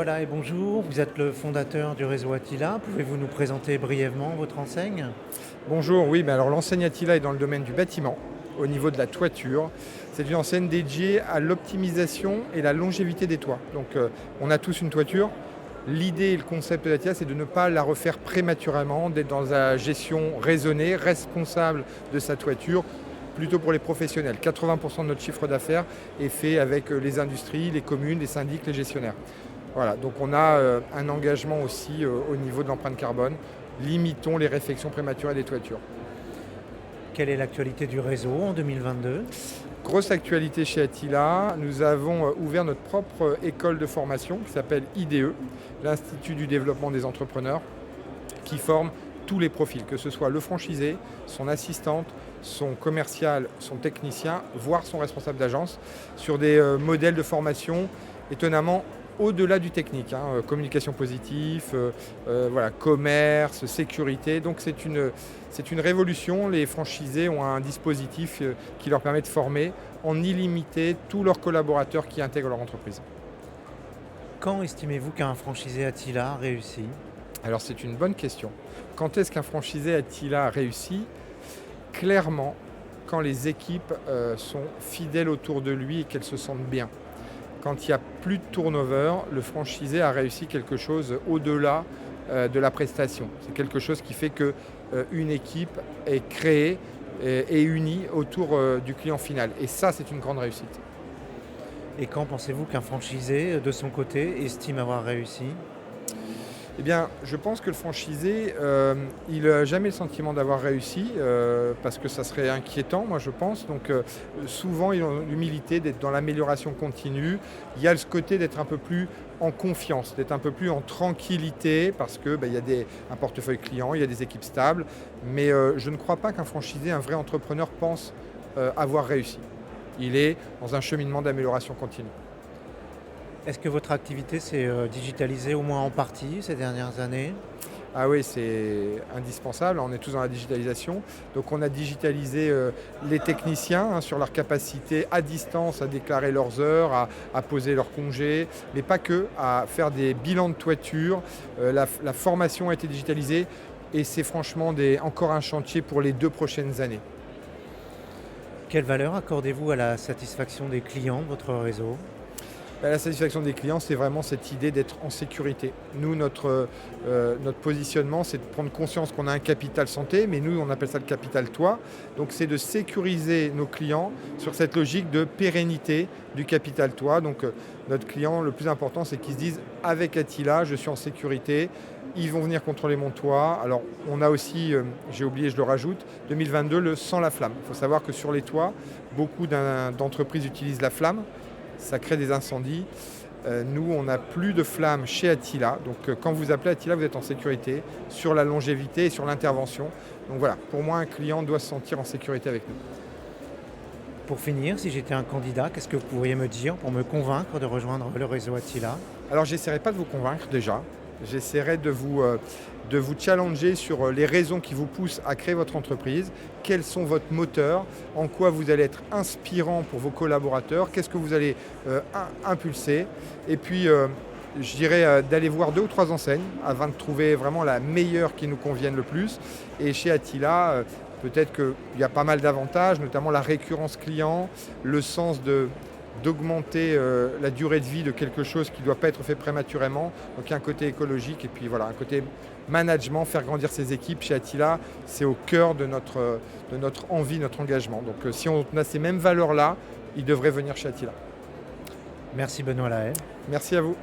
Lahaye, bonjour. Vous êtes le fondateur du réseau Attila. Pouvez-vous nous présenter brièvement votre enseigne? Bonjour, oui, alors l'enseigne Attila est dans le domaine du bâtiment, au niveau de la toiture. C'est une enseigne dédiée à l'optimisation et la longévité des toits. Donc on a tous une toiture. L'idée et le concept de Attila, c'est de ne pas la refaire prématurément, d'être dans la gestion raisonnée, responsable de sa toiture, plutôt pour les professionnels. 80% de notre chiffre d'affaires est fait avec les industries, les communes, les syndics, les gestionnaires. Voilà, donc on a un engagement aussi au niveau de l'empreinte carbone. Limitons les réfections prématurées des toitures. Quelle est l'actualité du réseau en 2022? Grosse actualité chez Attila, nous avons ouvert notre propre école de formation qui s'appelle IDE, l'Institut du développement des entrepreneurs, qui forme tous les profils, que ce soit le franchisé, son assistante, son commercial, son technicien, voire son responsable d'agence, sur des modèles de formation étonnamment au-delà du technique, communication positive, commerce, sécurité. Donc c'est une révolution. Les franchisés ont un dispositif qui leur permet de former en illimité tous leurs collaborateurs qui intègrent leur entreprise. Quand estimez-vous qu'un franchisé Attila réussit? Alors c'est une bonne question. Quand est-ce qu'un franchisé Attila réussit? Clairement, quand les équipes sont fidèles autour de lui et qu'elles se sentent bien. Quand il n'y a plus de turnover, le franchisé a réussi quelque chose au-delà de la prestation. C'est quelque chose qui fait qu'une équipe est créée et unie autour du client final. Et ça, c'est une grande réussite. Et quand pensez-vous qu'un franchisé, de son côté, estime avoir réussi? Eh bien, je pense que le franchisé, il n'a jamais le sentiment d'avoir réussi, parce que ça serait inquiétant, moi je pense. Donc souvent, ils ont l'humilité d'être dans l'amélioration continue. Il y a ce côté d'être un peu plus en confiance, d'être un peu plus en tranquillité, parce qu'il y a un portefeuille client, il y a des équipes stables. Mais je ne crois pas qu'un franchisé, un vrai entrepreneur, pense avoir réussi. Il est dans un cheminement d'amélioration continue. Est-ce que votre activité s'est digitalisée au moins en partie ces dernières années? Ah oui, c'est indispensable, on est tous dans la digitalisation. Donc on a digitalisé les techniciens sur leur capacité à distance à déclarer leurs heures, à poser leurs congés, mais pas que, à faire des bilans de toiture. La formation a été digitalisée et c'est franchement encore un chantier pour les 2 prochaines années. Quelle valeur accordez-vous à la satisfaction des clients de votre réseau? La satisfaction des clients, c'est vraiment cette idée d'être en sécurité. Nous, notre positionnement, c'est de prendre conscience qu'on a un capital santé, mais nous, on appelle ça le capital toit. Donc, c'est de sécuriser nos clients sur cette logique de pérennité du capital toit. Donc, notre client, le plus important, c'est qu'ils se disent « avec Attila, je suis en sécurité ». Ils vont venir contrôler mon toit. Alors, on a aussi, j'ai oublié, je le rajoute, 2022, le sans la flamme. Il faut savoir que sur les toits, beaucoup d'entreprises utilisent la flamme. Ça crée des incendies. Nous, on n'a plus de flammes chez Attila. Donc, quand vous appelez Attila, vous êtes en sécurité sur la longévité et sur l'intervention. Donc voilà, pour moi, un client doit se sentir en sécurité avec nous. Pour finir, si j'étais un candidat, qu'est-ce que vous pourriez me dire pour me convaincre de rejoindre le réseau Attila? Alors, j'essaierai pas de vous convaincre déjà. J'essaierai de vous challenger sur les raisons qui vous poussent à créer votre entreprise, quels sont votre moteur, en quoi vous allez être inspirant pour vos collaborateurs, qu'est-ce que vous allez impulser. Et puis, je dirais d'aller voir 2 ou 3 enseignes avant de trouver vraiment la meilleure qui nous convienne le plus. Et chez Attila, peut-être qu'il y a pas mal d'avantages, notamment la récurrence client, le sens d'augmenter la durée de vie de quelque chose qui ne doit pas être fait prématurément. Donc il y a un côté écologique et puis voilà, un côté management, faire grandir ses équipes chez Attila, c'est au cœur de notre envie, notre engagement. Donc si on a ces mêmes valeurs-là, ils devraient venir chez Attila. Merci Benoît Lahaye. Merci à vous.